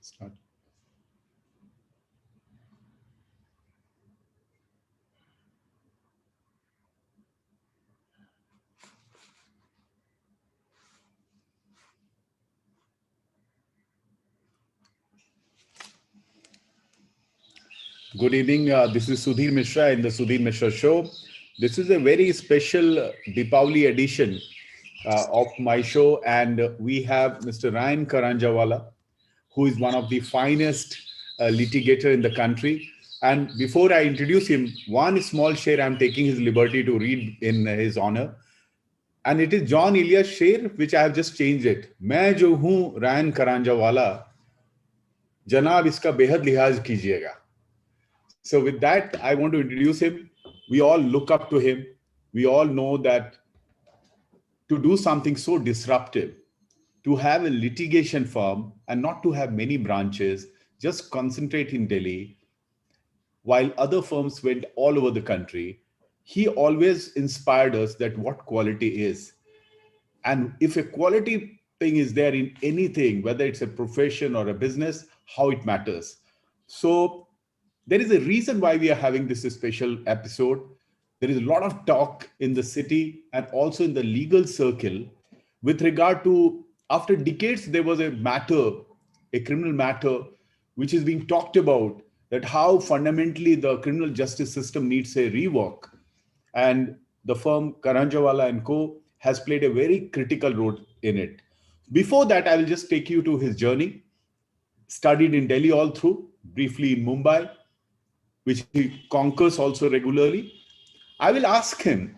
Start. Good evening. This is Sudhir Mishra in the Sudhir Mishra Show. This is a very special Deepavali edition of my show, and we have Mr. Raian Karanjawala, who is one of the finest litigator in the country. And before I introduce him, one small share I'm taking his liberty to read in his honor. And it is John Elias Sher, which I have just changed it. मैं जो हूँ Ryan करांजावाला जनाब इसका बेहद लिहाज कीजिएगा. So with that, I want to introduce him. We all look up to him. We all know that to do something so disruptive, to have a litigation firm and not to have many branches, just concentrate in Delhi, while other firms went all over the country, he always inspired us that what quality is. And if a quality thing is there in anything, whether it's a profession or a business, how it matters. So there is a reason why we are having this special episode. There is a lot of talk in the city and also in the legal circle with regard to, after decades, there was a matter, a criminal matter, which is being talked about, that how fundamentally the criminal justice system needs a rework. And the firm Karanjawala and Co. has played a very critical role in it. Before that, I will just take you to his journey. Studied in Delhi all through, briefly in Mumbai, which he conquers also regularly. I will ask him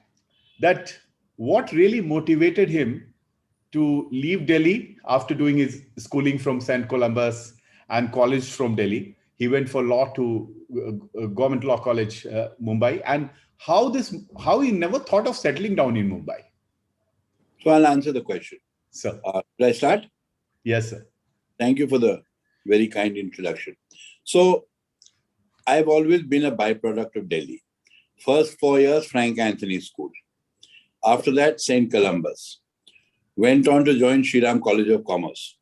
that what really motivated him to leave Delhi after doing his schooling from St. Columbus and college from Delhi. He went for law to Government Law College, Mumbai, and how he never thought of settling down in Mumbai. So I'll answer the question. Sir. Should I start? Yes, sir. Thank you for the very kind introduction. So I've always been a byproduct of Delhi. First 4 years, Frank Anthony School. After that, St. Columbus. Went on to join Shriram College of Commerce.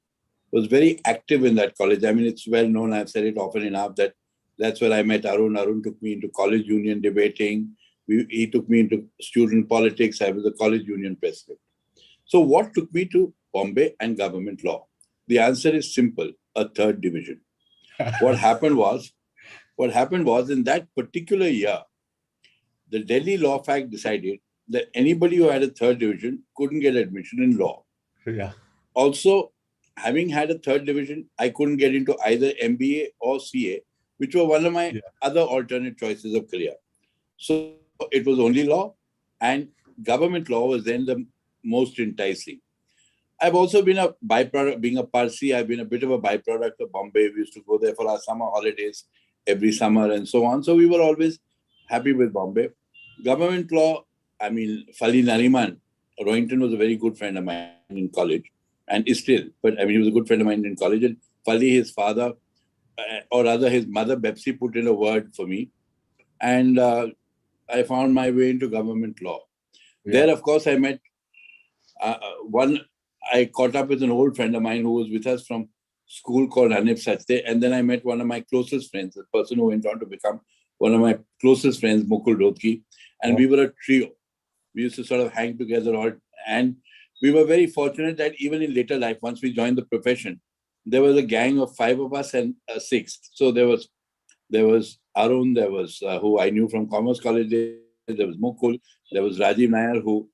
Was very active in that college. I mean, it's well known, I've said it often enough, that that's where I met Arun. Arun took me into college union debating. He took me into student politics. I was the college union president. So what took me to Bombay and government law? The answer is simple, a third division. What happened was in that particular year, the Delhi Law Fact decided that anybody who had a third division couldn't get admission in law. Yeah. Also, having had a third division, I couldn't get into either MBA or CA, which were one of my other alternate choices of career. So it was only law, and government law was then the most enticing. I've also been a byproduct, being a Parsi, I've been a bit of a byproduct of Bombay. We used to go there for our summer holidays every summer and so on. So we were always happy with Bombay. Government law, I mean, Fali Nariman, Rohinton was a very good friend of mine in college and is still, but I mean, he was a good friend of mine in college. And Fali, his father, or rather his mother, Bepsi, put in a word for me. And I found my way into government law. Yeah. There, of course, I met I caught up with an old friend of mine who was with us from school called Hanif Sachte. And then I met one of my closest friends, the person who went on to become one of my closest friends, Mukul Dotki. And we were a trio. We used to sort of hang together all. And we were very fortunate that even in later life, once we joined the profession, there was a gang of 5 of us and a sixth. So there was Arun, there was who I knew from Commerce College, there was Mukul, there was Rajiv Nair, who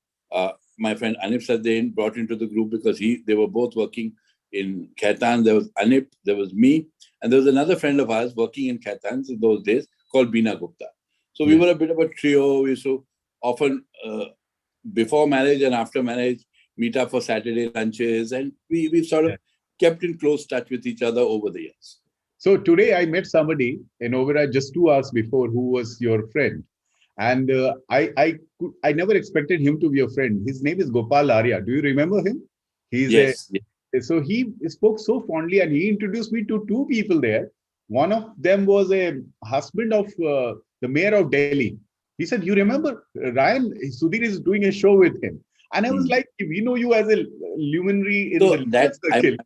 my friend Anip Saddein brought into the group because they were both working in Khaitan. There was Anip, there was me, and there was another friend of ours working in Khaitan in those days called Beena Gupta. So we were a bit of a trio. We used to often, before marriage and after marriage, meet up for Saturday lunches, and we sort of kept in close touch with each other over the years. So today I met somebody in Oberoi just 2 hours before who was your friend. And I never expected him to be a friend. His name is Gopal Arya. Do you remember him? Yes. So he spoke so fondly, and he introduced me to 2 people there. One of them was a husband of the mayor of Delhi. He said, "You remember Raian? Sudhir is doing a show with him." And I was like, "We know you as a luminary in the that circle."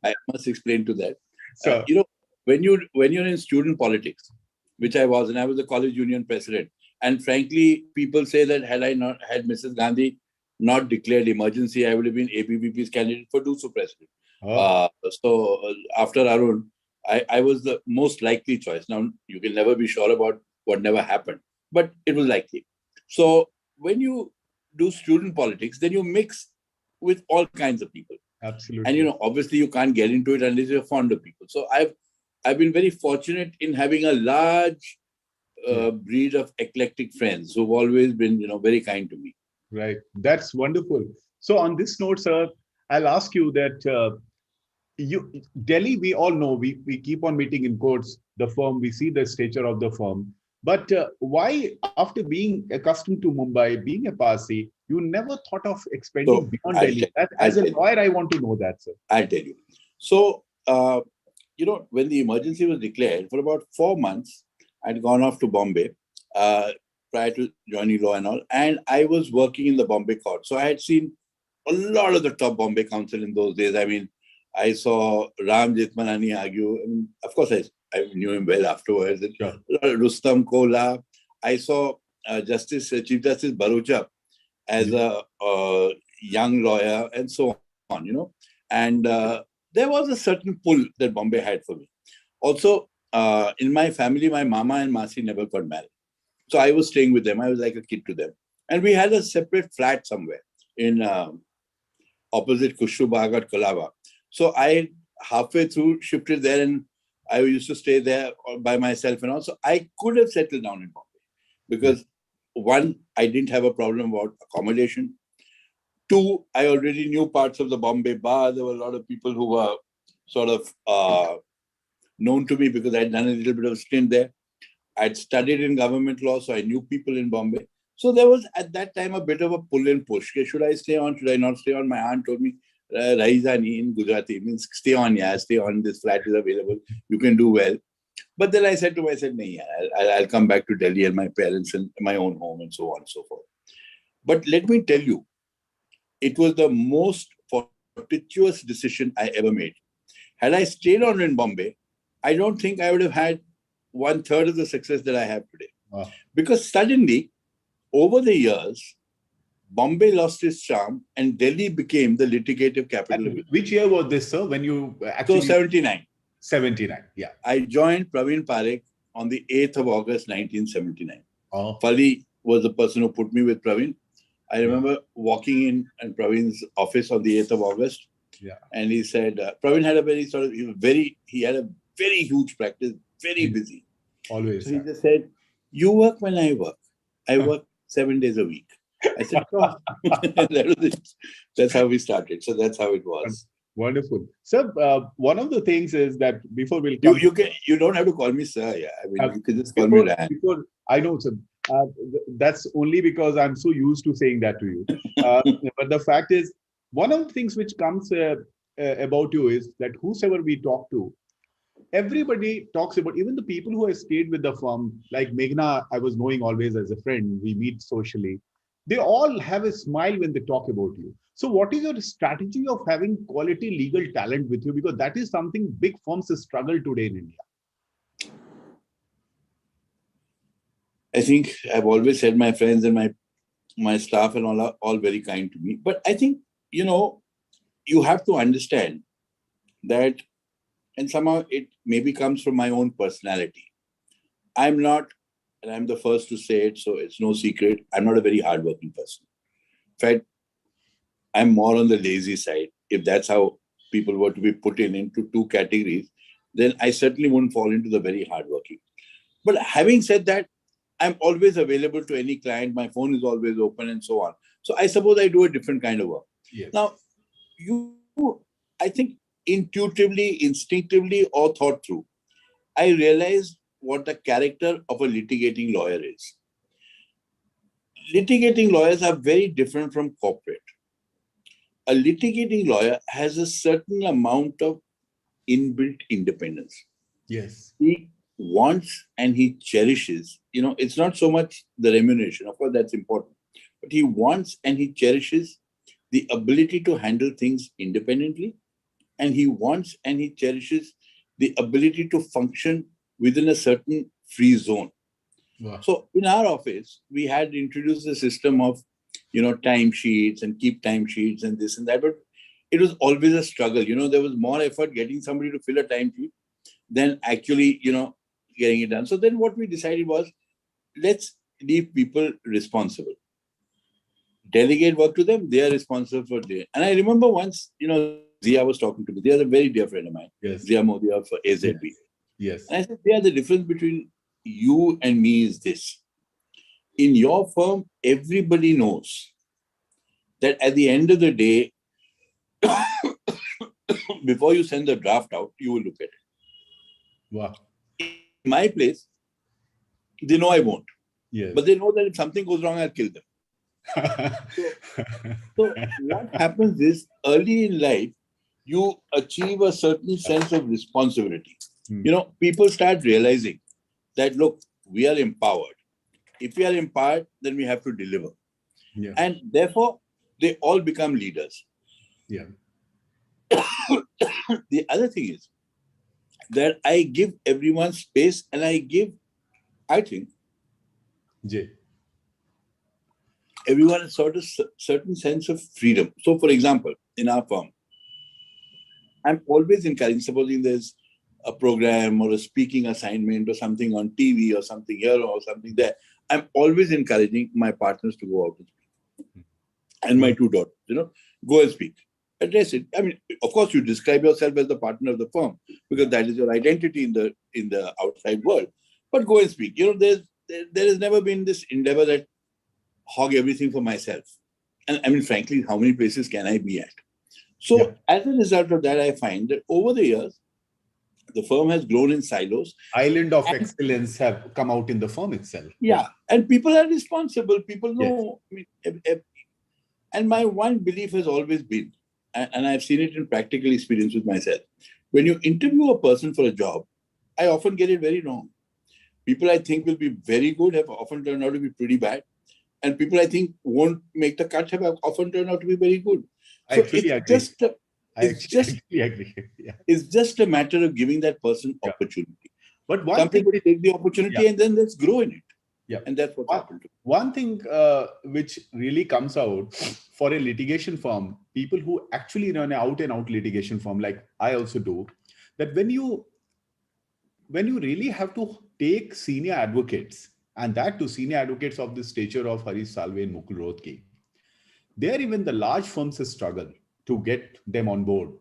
I must explain to that. So, When you're in student politics, which I was, and I was the college union president, and frankly, people say that had I not had Mrs. Gandhi not declared emergency, I would have been ABVP's candidate for DUSU president. oh, After Arun, I was the most likely choice. Now you can never be sure about what never happened, but it was likely. So when you do student politics, then you mix with all kinds of people. And absolutely. obviously you can't get into it unless you're fond of people. So I've been very fortunate in having a large Yeah, breed of eclectic friends who've always been very kind to me. right. That's wonderful. So, on this note, sir, I'll ask you that you Delhi, we all know we keep on meeting in courts the firm, we see the stature of the firm. But why, after being accustomed to Mumbai, being a Parsi, you never thought of expanding So beyond Delhi? That, I'll as a tell you. lawyer, I want to know that, sir. I'll tell you. So when the emergency was declared, for about 4 months, I'd gone off to Bombay prior to joining law and all, and I was working in the Bombay court. So I had seen a lot of the top Bombay counsel in those days. I mean, I saw Ram Jethmalani argue. I mean, of course, I knew him well afterwards. And Sure. Rustam Kola. I saw Chief Justice Barucha as Yeah. a young lawyer and so on. And there was a certain pull that Bombay had for me. Also, in my family, my mama and Masi never got married. So I was staying with them. I was like a kid to them. And we had a separate flat somewhere in opposite Kushru Bagh at Kalava. So I halfway through shifted there, and I used to stay there by myself and all. So I could have settled down in Bombay because one, I didn't have a problem about accommodation. Two, I already knew parts of the Bombay bar. There were a lot of people who were sort of known to me because I'd done a little bit of stint there. I'd studied in government law, so I knew people in Bombay. So there was at that time a bit of a pull and push. Should I stay on? Should I not stay on? My aunt told me, Raizani in Gujarati means stay on, yeah, stay on. This flat is available. You can do well. But then I said to myself, no, yeah, I'll come back to Delhi and my parents and my own home and so on and so forth. But let me tell you, it was the most fortuitous decision I ever made. Had I stayed on in Bombay, I don't think I would have had 1/3 of the success that I have today. Wow. Because suddenly, over the years, Bombay lost its charm and Delhi became the litigative capital. And which year was this, sir, when you So actually... 79. 79, yeah. I joined Praveen Parekh on the 8th of August, 1979. Oh, Fali was the person who put me with Praveen. I remember walking in Praveen's office on the 8th of August. yeah. And he said, Praveen had a very sort of, he had a very huge practice, very busy. Always. So he just said, you work when I work. I work 7 days a week. I said, oh. That's how we started. So that's how it was. Wonderful. Sir, one of the things is that before we'll come... You don't have to call me sir. Yeah, I mean, you can just call me Raian. I know, sir. That's only because I'm so used to saying that to you. But the fact is, one of the things which comes about you is that whosoever we talk to, everybody talks about, even the people who have stayed with the firm, like Meghna, I was knowing always as a friend, we meet socially. They all have a smile when they talk about you. So what is your strategy of having quality legal talent with you? Because that is something big firms struggle today in India. I think I've always said my friends and my staff and all are all very kind to me. But I think, you have to understand that, and somehow it maybe comes from my own personality. I'm not, and I'm the first to say it, so it's no secret, I'm not a very hardworking person. In fact, I'm more on the lazy side. If that's how people were to be put into two categories, then I certainly wouldn't fall into the very hardworking. But having said that, I'm always available to any client. My phone is always open and so on. So I suppose I do a different kind of work. Yes. Now, I think intuitively, instinctively, or thought through, I realized what the character of a litigating lawyer is. Litigating lawyers are very different from corporate. A litigating lawyer has a certain amount of inbuilt independence. Yes. He wants and he cherishes, it's not so much the remuneration, of course that's important, but he wants and he cherishes the ability to handle things independently, and he wants and he cherishes the ability to function within a certain free zone. Wow. So in our office, we had introduced the system of, time sheets and keep time sheets and this and that, but it was always a struggle. There was more effort getting somebody to fill a time sheet than actually, getting it done. So then what we decided was, let's leave people responsible. Delegate work to them, they are responsible for it. And I remember once, Zia was talking to me. They are a very dear friend of mine. Yes. Zia Modia for AZB. Yes. And I said, Zia, the difference between you and me is this. In your firm, everybody knows that at the end of the day, before you send the draft out, you will look at it. Wow. In my place, they know I won't. Yes. But they know that if something goes wrong, I'll kill them. So what happens is, early in life, you achieve a certain sense of responsibility. People start realizing that, look, we are empowered. If we are empowered, then we have to deliver. Yeah. And therefore, they all become leaders. Yeah. The other thing is that I give everyone space, and I think, Jay. everyone has sort of certain sense of freedom. So, for example, in our firm, I'm always encouraging, supposing there's a program or a speaking assignment or something on TV or something here or something there, I'm always encouraging my partners to go out and speak. And my two daughters, go and speak. Address it. I mean, of course, you describe yourself as the partner of the firm because that is your identity in the outside world. But go and speak. There has never been this endeavor that hog everything for myself. And I mean, frankly, how many places can I be at? So as a result of that, I find that over the years, the firm has grown in silos. Island of excellence have come out in the firm itself. Yeah. And people are responsible. People know. Yes. I mean, and my one belief has always been, and I've seen it in practical experience with myself, when you interview a person for a job, I often get it very wrong. People I think will be very good have often turned out to be pretty bad. And people I think won't make the cut have often turned out to be very good. So it's just a matter of giving that person opportunity. But some people take the opportunity and then let's grow in it. Yeah. And that's what happened. One thing which really comes out for a litigation firm, people who actually run an out and out litigation firm, like I also do, that when you really have to take senior advocates, and that to senior advocates of the stature of Harish Salve and Mukul Rohtgi, there even the large firms struggle to get them on board.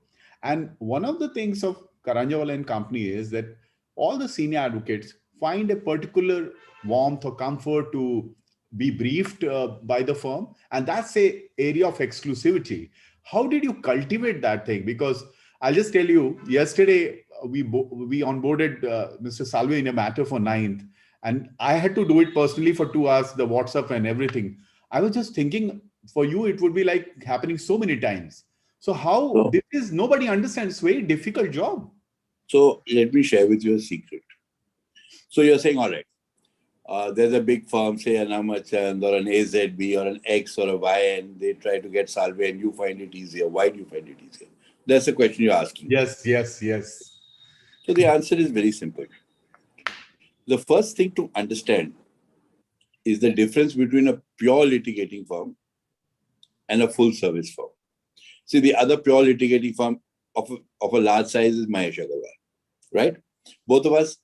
And one of the things of Karanjawala and company is that all the senior advocates find a particular warmth or comfort to be briefed by the firm. And that's a area of exclusivity. How did you cultivate that thing? Because I'll just tell you, yesterday we onboarded Mr. Salve in a matter for 9th. And I had to do it personally for 2 hours, the WhatsApp and everything. I was just thinking, for you, it would be like happening so many times. So how this is, nobody understands, it's a very difficult job. So let me share with you a secret. So you're saying, all right, there's a big firm, say an Amachand or an AZB or an X or a Y, and they try to get Salve and you find it easier. Why do you find it easier? That's the question you're asking. Yes. So the answer is very simple. The first thing to understand is the difference between a pure litigating firm and a full service firm. See, the other pure litigating firm of a large size is Mahesh Agarwal, right? Both of us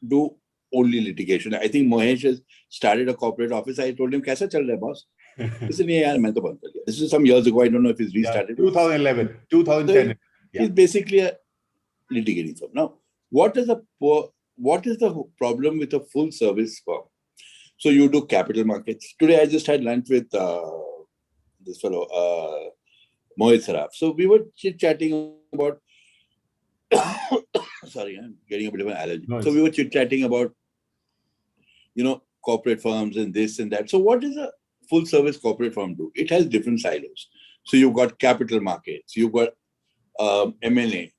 do only litigation. I think Mahesh has started a corporate office. I told him, "Kaisa chal raha hai, boss?" He said, "Yeah, main to band kar liya." This is some years ago. I don't know if he's restarted. 2011, 2010. He's basically a litigating firm. Now, what is the problem with a full service firm? So you do capital markets. Today, I just had lunch with this fellow, Mohit Saraf. So we were chit-chatting about, sorry, I'm getting a bit of an allergy. Nice. So we were chit-chatting about, corporate firms and this and that. So what does a full service corporate firm do? It has different silos. So you've got capital markets, you've got M&A,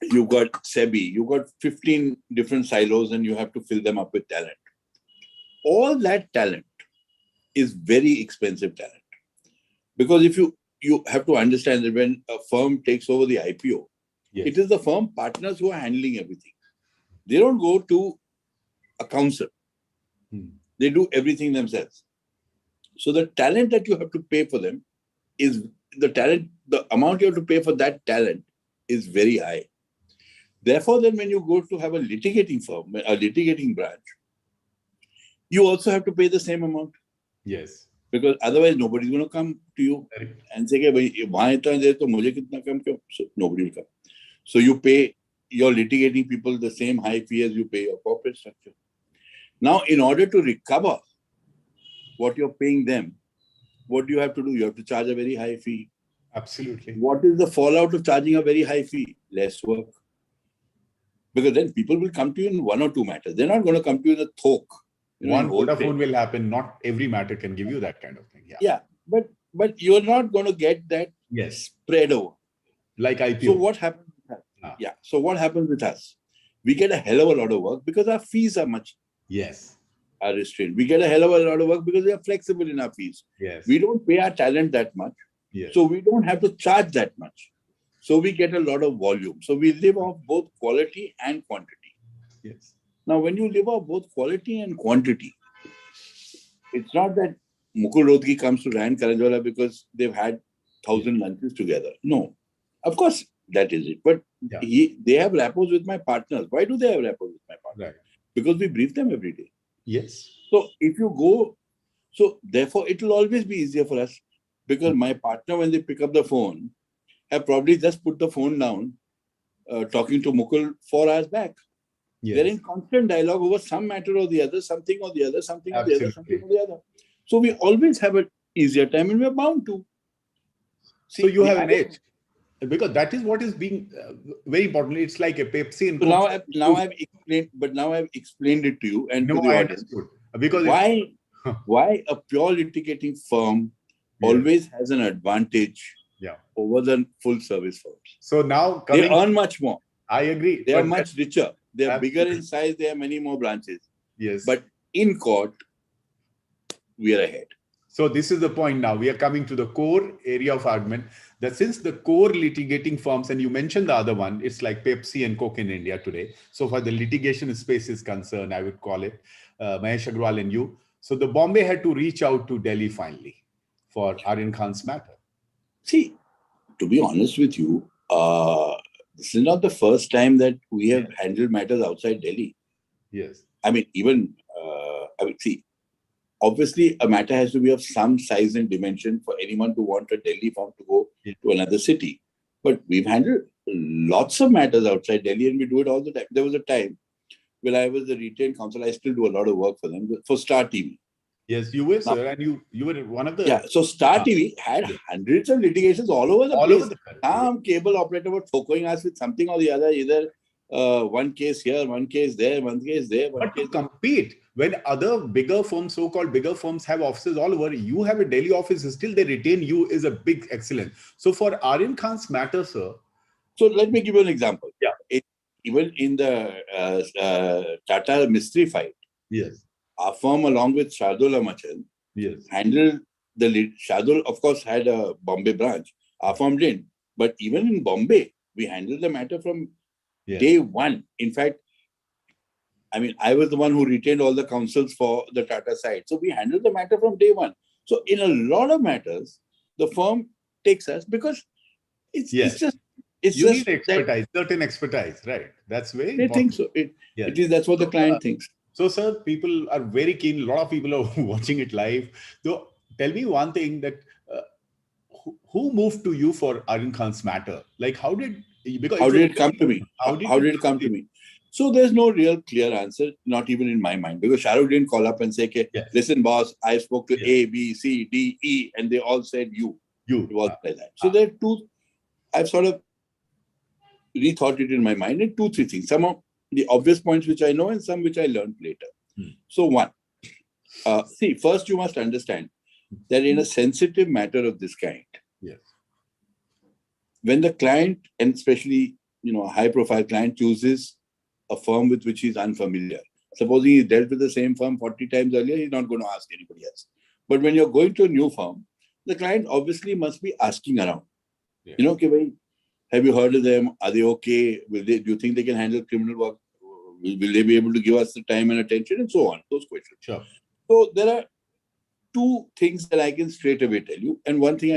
you've got SEBI, you've got 15 different silos and you have to fill them up with talent. All that talent is very expensive talent. Because if you have to understand that when a firm takes over the IPO, It Yes. is the firm partners who are handling everything. They don't go to a counsel. Hmm. They do everything themselves. So the talent that you have to pay for them is the amount you have to pay for that talent is very high. Therefore, then when you go to have a litigating firm, a litigating branch, you also have to pay the same amount Yes. because otherwise nobody's going to come to you Correct. and say, "Why so nobody will come." So you pay your litigating people the same high fee as you pay your corporate structure. Now, in order to recover what you're paying them, what do you have to do? You have to charge a very high fee. Absolutely. What is the fallout of charging a very high fee? Less work. Because then people will come to you in one or two matters. They're not going to come to you in a thok, in One wholesale. Vodafone will happen. Not every matter can give you that kind of thing. Yeah. Yeah, but you're not going to get that Yes. spread over. Like IPO. So what happens with us? Yeah. So what happens with us? We get a hell of a lot of work because our fees are Yes. are restrained. We get a hell of a lot of work because we are flexible in our fees. Yes. We don't pay our talent that much. Yes. So we don't have to charge that much. So we get a lot of volume. So we live off both quality and quantity. Yes. Now, when you live off both quality and quantity, it's not that Mukul Rohgi comes to Raian Karanjawala because they've had 1,000 lunches together. No. Of course, that is it. But they have rapport with my partners. Why do they have rapport with my partners? Right. Because we brief them every day. Yes. So if you go, so therefore it will always be easier for us because my partner, when they pick up the phone, have probably just put the phone down, talking to Mukul 4 hours back. Yes. They're in constant dialogue over some matter or the other, something or the other, something or the other, something or the other. So we always have an easier time and we're bound to. See, so you have an edge. Because that is what is being very important. It's like a Pepsi and so Coke. now I've explained it to you and to the audience. Because why a pure litigating firm always has an advantage over the full service firms. So now they earn much more. I agree. They are much richer. They are bigger in size. They have many more branches. Yes. But in court, we are ahead. So this is the point now. We are coming to the core area of argument that since the core litigating firms, and you mentioned the other one, it's like Pepsi and Coke in India today. So far the litigation space is concerned, I would call it, Mahesh Agrawal and you. So the Bombay had to reach out to Delhi finally for Aryan Khan's matter. See, to be honest with you, this is not the first time that we have handled matters outside Delhi. Yes. I mean, even, see, obviously, a matter has to be of some size and dimension for anyone to want a Delhi firm to go to another city. But we've handled lots of matters outside Delhi and we do it all the time. There was a time when I was the retained counsel, I still do a lot of work for them, for Star TV. Yes, you were, sir, and you were one of the... Yeah, so Star TV had hundreds of litigations all over the place. Some cable operator were going us with something or the other, either one case here, one case there, one case there. But to compete, when other bigger firms, so-called bigger firms have offices all over, you have a Delhi office, still they retain you is a big excellence. So for Aryan Khan's matter, sir... So let me give you an example. Yeah. Even in the Tata mystery fight, yes, our firm along with Shardul Amachan handled the lead. Shardul, of course, had a Bombay branch. Our firm didn't. But even in Bombay, we handled the matter from day one. In fact, I mean, I was the one who retained all the counsels for the Tata side. So we handled the matter from day one. So in a lot of matters, the firm takes us because it's just... You need expertise, certain expertise, right? That's very important. They think so. It is, that's what the client thinks. So, sir, people are very keen. A lot of people are watching it live. So, tell me one thing that who moved to you for Aryan Khan's matter? Like, how did it come to me? How did it come to me? So there's no real clear answer, not even in my mind, because Shahrukh didn't call up and say, okay, listen, boss, I spoke to A, B, C, D, E, and they all said you. It was like that. So there are two, I've sort of rethought it in my mind in 2-3 things. Some of the obvious points which I know and some which I learned later. So one, see, first you must understand that in a sensitive matter of this kind, when the client, and especially a high-profile client, chooses a firm with which he's unfamiliar, supposing he dealt with the same firm 40 times earlier, he's not going to ask anybody else. But when you're going to a new firm, the client obviously must be asking around. Okay, Have you heard of them? Are they okay? Do you think they can handle criminal work? Will they be able to give us the time and attention and so on? Those questions. Sure. So there are two things that I can straight away tell you, and one thing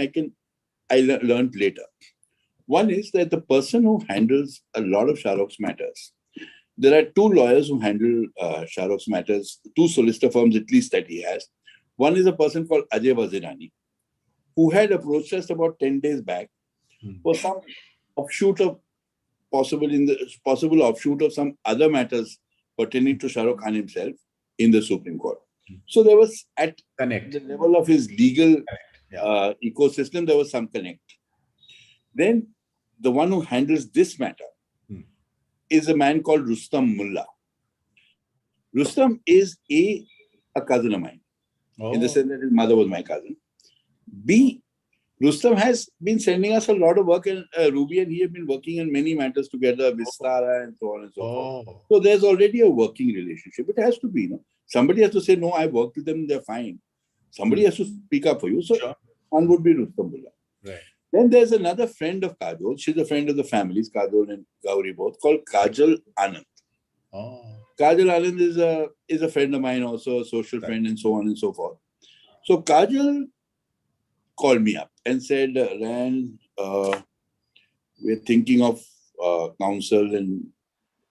I learned later. One is that the person who handles a lot of Shah Rukh's matters, there are two lawyers who handle Shah Rukh's matters, two solicitor firms at least that he has. One is a person called Ajay Wazirani, who had approached us about 10 days back for some offshoot of possible offshoot of some other matters pertaining to Shah Rukh Khan himself in the Supreme Court. So there was at Connect. the level of his legal Yeah. ecosystem, there was some connect. Then the one who handles this matter is a man called Rustam Mullah. Rustam is a cousin of mine, in the sense that his mother was my cousin. B, Rustam has been sending us a lot of work, and Ruby and he have been working on many matters together, Vistara and so on and so forth. So there's already a working relationship. It has to be, somebody has to say, no, I worked with them, they're fine. Somebody has to speak up for you. So one would be Rustam Mullah. Right. Then there's another friend of Kajol. She's a friend of the families, Kajol and Gauri both, called Kajal Anand. Kajal Anand is a friend of mine, also a social friend, and so on and so forth. So Kajal called me up and said, Raian, we're thinking of counsel and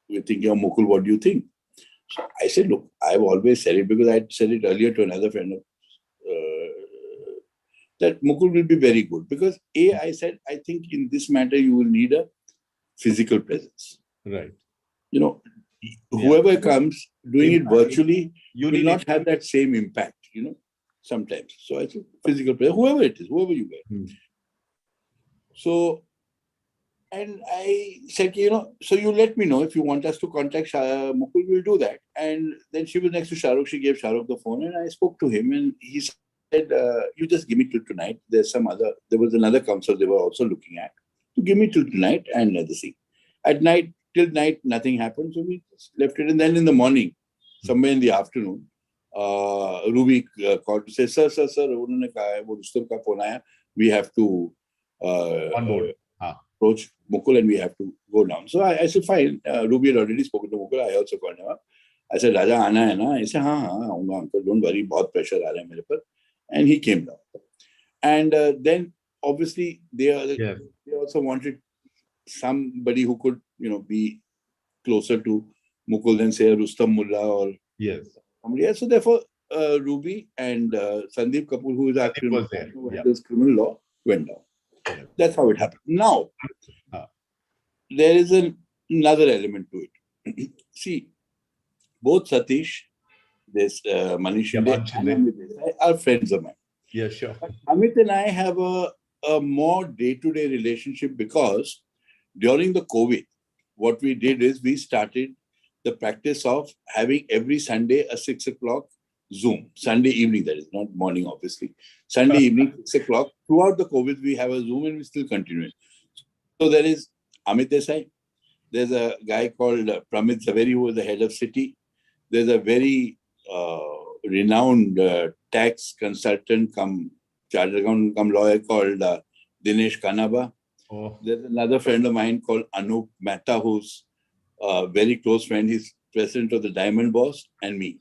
we're thinking of Mukul. What do you think? So I said, look, I've always said it because I said it earlier to another friend of that Mukul will be very good because I said, I think in this matter you will need a physical presence. Right. Whoever comes doing it virtually will not have that same impact, sometimes. So I said, physical presence, whoever it is, whoever you get. So, and I said, so you let me know if you want us to contact Mukul, we'll do that. And then she was next to Shah Rukh. She gave Shah Rukh the phone and I spoke to him and he said, you just give me till tonight. There was another counsel they were also looking at. To give me till tonight and let's see. Till night, nothing happened. So we just left it. And then in the morning, somewhere in the afternoon, Ruby called to say, sir, we have to approach Mukul and we have to go down. So I said, fine. Ruby had already spoken to Mukul. I also called him up. I said, Raja, aana hai na? He said, haan, uncle, don't worry, bahut pressure aa raha hai mere par. And he came down. And then, obviously, they also wanted somebody who could, be closer to Mukul than, say, Rustam Mullah or somebody else. So, therefore, Ruby and Sandeep Kapoor, who is our criminal law, went down. That's how it happened. Now, there is another element to it. See, both Satish, this Manish and Amit Desai are friends of mine. Yeah, sure. But Amit and I have a more day-to-day relationship because during the COVID, what we did is we started the practice of having every Sunday a 6 o'clock Zoom. Sunday evening, that is, not morning, obviously. Sunday evening, 6 o'clock. Throughout the COVID, we have a Zoom and we still continue it. So there is Amit Desai. There's a guy called Pramit Zaveri, who is the head of City. There's a very renowned tax consultant chartered accountant lawyer called Dinesh Kanaba. There's another friend of mine called Anup Mehta, who's a very close friend. He's president of the Diamond Boss and me.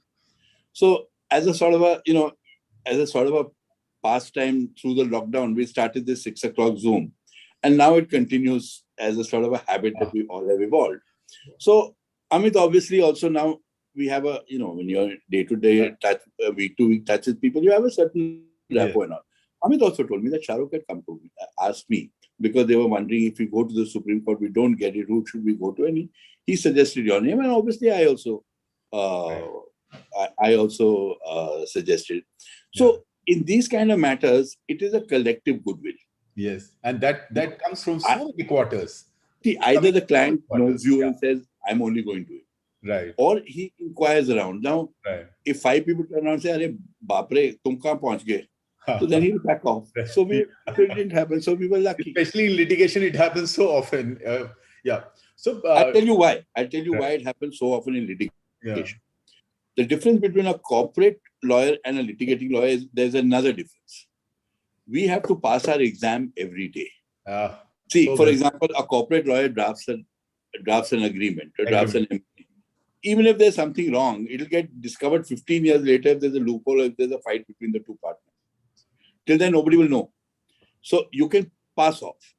So as a sort of a pastime through the lockdown, we started this 6 o'clock Zoom. And now it continues as a sort of a habit that we all have evolved. So Amit, obviously, also now we have when you're day-to-day touch, week-to-week touch with people, you have a certain rapport and all. Amit also told me that Shah Rukh had come to me, asked me, because they were wondering if we go to the Supreme Court, we don't get it, who should we go to? And he suggested your name, and obviously I also suggested. So in these kind of matters, it is a collective goodwill. Yes, and that comes from so many quarters. See, either the client knows you and says, I'm only going to it. Right. Or he inquires around. Now, if 5 people turn around and say, Arey, baapre, tum kahan pahunch gaye? So then he'll back off. So it didn't happen. So we were lucky. Especially in litigation, it happens so often. So I'll tell you why. Why it happens so often in litigation. The difference between a corporate lawyer and a litigating lawyer is there's another difference. We have to pass our exam every day. See, So for well example, a corporate lawyer drafts an agreement, or drafts agreement. an MOU. Even if there's something wrong, it'll get discovered 15 years later if there's a loophole or if there's a fight between the two partners. Till then, nobody will know. So you can pass off.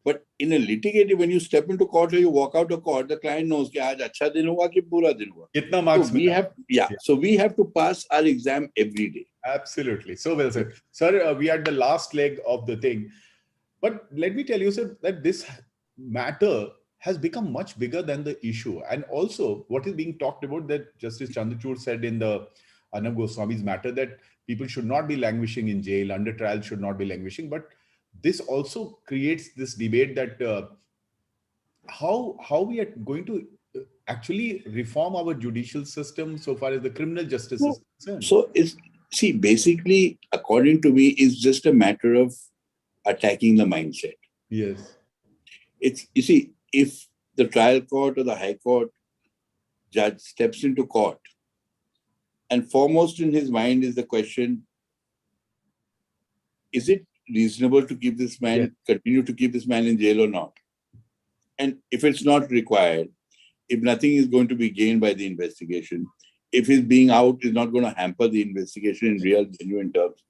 But in a litigative, when you step into court or you walk out of court, the client knows कि आज अच्छा दिन हुआ कि बुरा दिन हुआ. Kitna So marks we mila? have, yeah. Yeah. So we have to pass our exam every day. Absolutely. So well said. Sir, we are at the last leg of the thing. But let me tell you, sir, that this matter has become much bigger than the issue. And also, what is being talked about, that Justice Chandrachud said in the Arnab Goswami's matter, that people should not be languishing in jail, under trial should not be languishing. But this also creates this debate that how we are going to actually reform our judicial system so far as the criminal justice So, is concerned. so it's, see, basically, according to me, it's just a matter of attacking the mindset. Yes. It's, you see, if the trial court or the high court judge steps into court, and foremost in his mind is the question, is it reasonable to keep this man, Yes. continue to keep this man in jail or not? And if it's not required, if nothing is going to be gained by the investigation, if his being out is not going to hamper the investigation in real, genuine terms,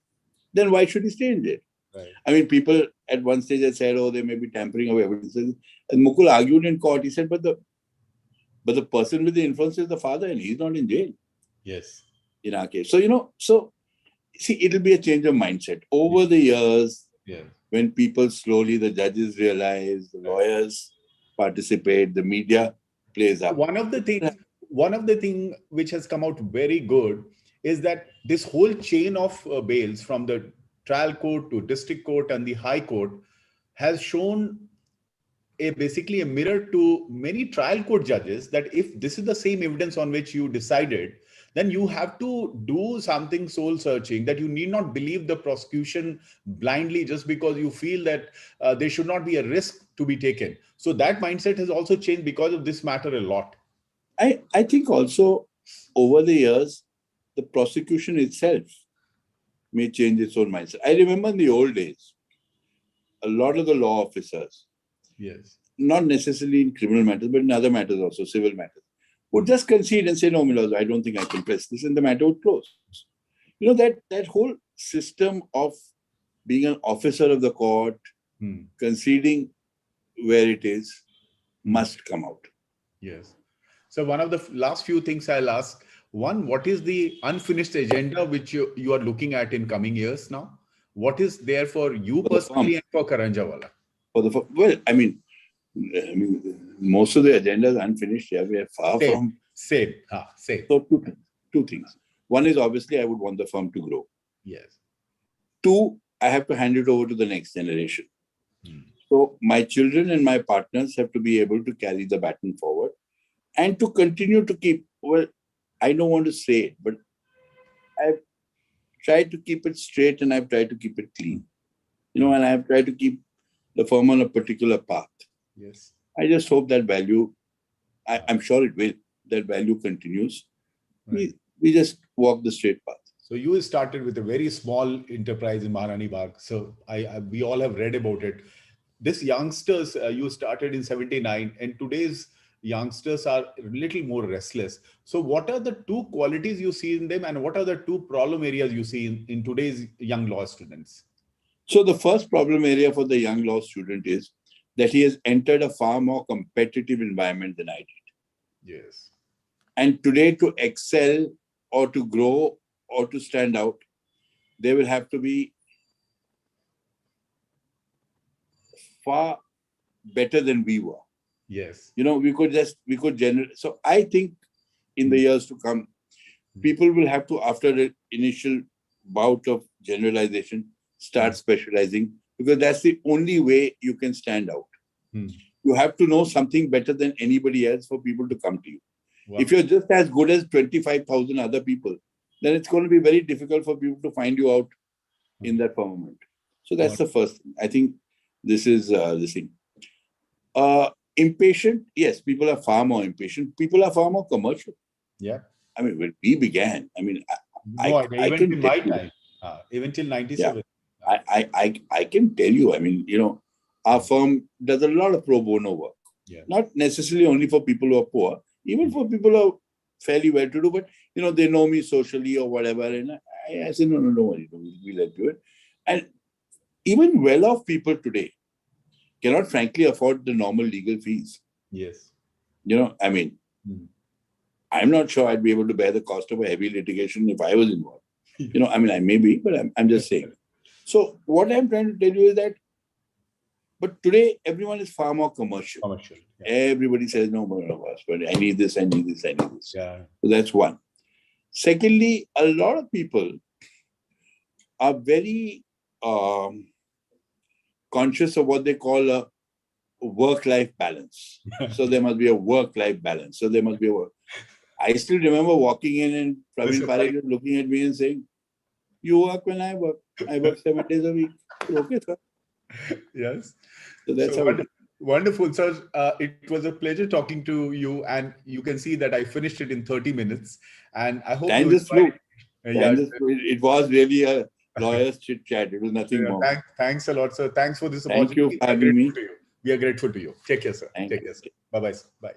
then why should he stay in jail? Right. I mean, people at one stage had said, oh, they may be tampering of evidence. And Mukul argued in court. He said, but the person with the influence is the father and he's not in jail Yes. in our case. So, so see, it'll be a change of mindset. Over the years, Yeah. when people slowly, the judges realize, the lawyers participate, the media plays up. One of the thing which has come out very good is that this whole chain of bails from the trial court to district court and the high court has shown basically a mirror to many trial court judges, that if this is the same evidence on which you decided, then you have to do something soul searching, that you need not believe the prosecution blindly just because you feel that there should not be a risk to be taken. So that mindset has also changed because of this matter a lot. I think also over the years, the prosecution itself may change its own mindset. I remember in the old days, a lot of the law officers, Yes. not necessarily in criminal matters, but in other matters also, civil matters, would just concede and say, no, Milos, I don't think I can press this, and the matter would close. You know, that whole system of being an officer of the court, conceding where it is, must come out. Yes. So one of the last few things I'll ask, one, what is the unfinished agenda which you are looking at in coming years now? What is there for you For the personally firm. and for Karanjawala? Well, I mean, most of the agenda is unfinished. Yeah, we are far from. Same. So two things. One is obviously I would want the firm to grow. Yes. Two, I have to hand it over to the next generation. So my children and my partners have to be able to carry the baton forward and to continue to keep, well, I don't want to say it, but I've tried to keep it straight and I've tried to keep it clean. You know, and I've tried to keep the firm on a particular path. Yes. I just hope that value, I'm sure it will, that value continues. Right. We just walk the straight path. So you started with a very small enterprise in Maharani Bagh. So we all have read about it. This youngsters, you started in 79, and today's youngsters are a little more restless. So what are the two qualities you see in them, and what are the two problem areas you see in today's young law students? So the first problem area for the young law student is that he has entered a far more competitive environment than I did. Yes. And today, to excel or to grow or to stand out, they will have to be far better than we were. Yes. You know, we could generate. So I think in the years to come, people will have to, after the initial bout of generalization, start specializing, because that's the only way you can stand out. You have to know something better than anybody else for people to come to you. Wow. If you're just as good as 25,000 other people, then it's going to be very difficult for people to find you out in that firmament. So that's the first thing. I think this is the thing. Impatient, yes, people are far more impatient. People are far more commercial. Yeah. I mean, when we began, I mean, even in my time, even till 97. Yeah, I can tell you, I mean, you know, Our firm does a lot of pro bono work. Yeah. Not necessarily only for people who are poor, even for people who are fairly well-to-do, but they know me socially or whatever, and I said, no, don't worry, we'll help you. And even well-off people today cannot frankly afford the normal legal fees. Yes. I mean, I'm not sure I'd be able to bear the cost of a heavy litigation if I was involved. I mean, I may be, but I'm just saying. So what I'm trying to tell you is that, but today everyone is far more commercial. Commercial. Yeah. Everybody says, no, but I need this, I need this, I need this. Yeah. So that's one. Secondly, a lot of people are very conscious of what they call a work-life balance. So there must be a work-life balance. So there must be a work. I still remember walking in and Praveen Parekh looking at me and saying, you work when I work. I work 7 days a week. Okay, sir. Yes. So that's how it is. Wonderful, sir. It was a pleasure talking to you, and you can see that I finished it in 30 minutes. And I hope Time you just flew. Yeah. It was really a lawyer's chit chat. It was nothing more. Thanks a lot, sir. Thanks for this Thank opportunity. you for having me. We are grateful to you. Take care, sir. Thank Take you. care, sir. Bye-bye, sir. Bye.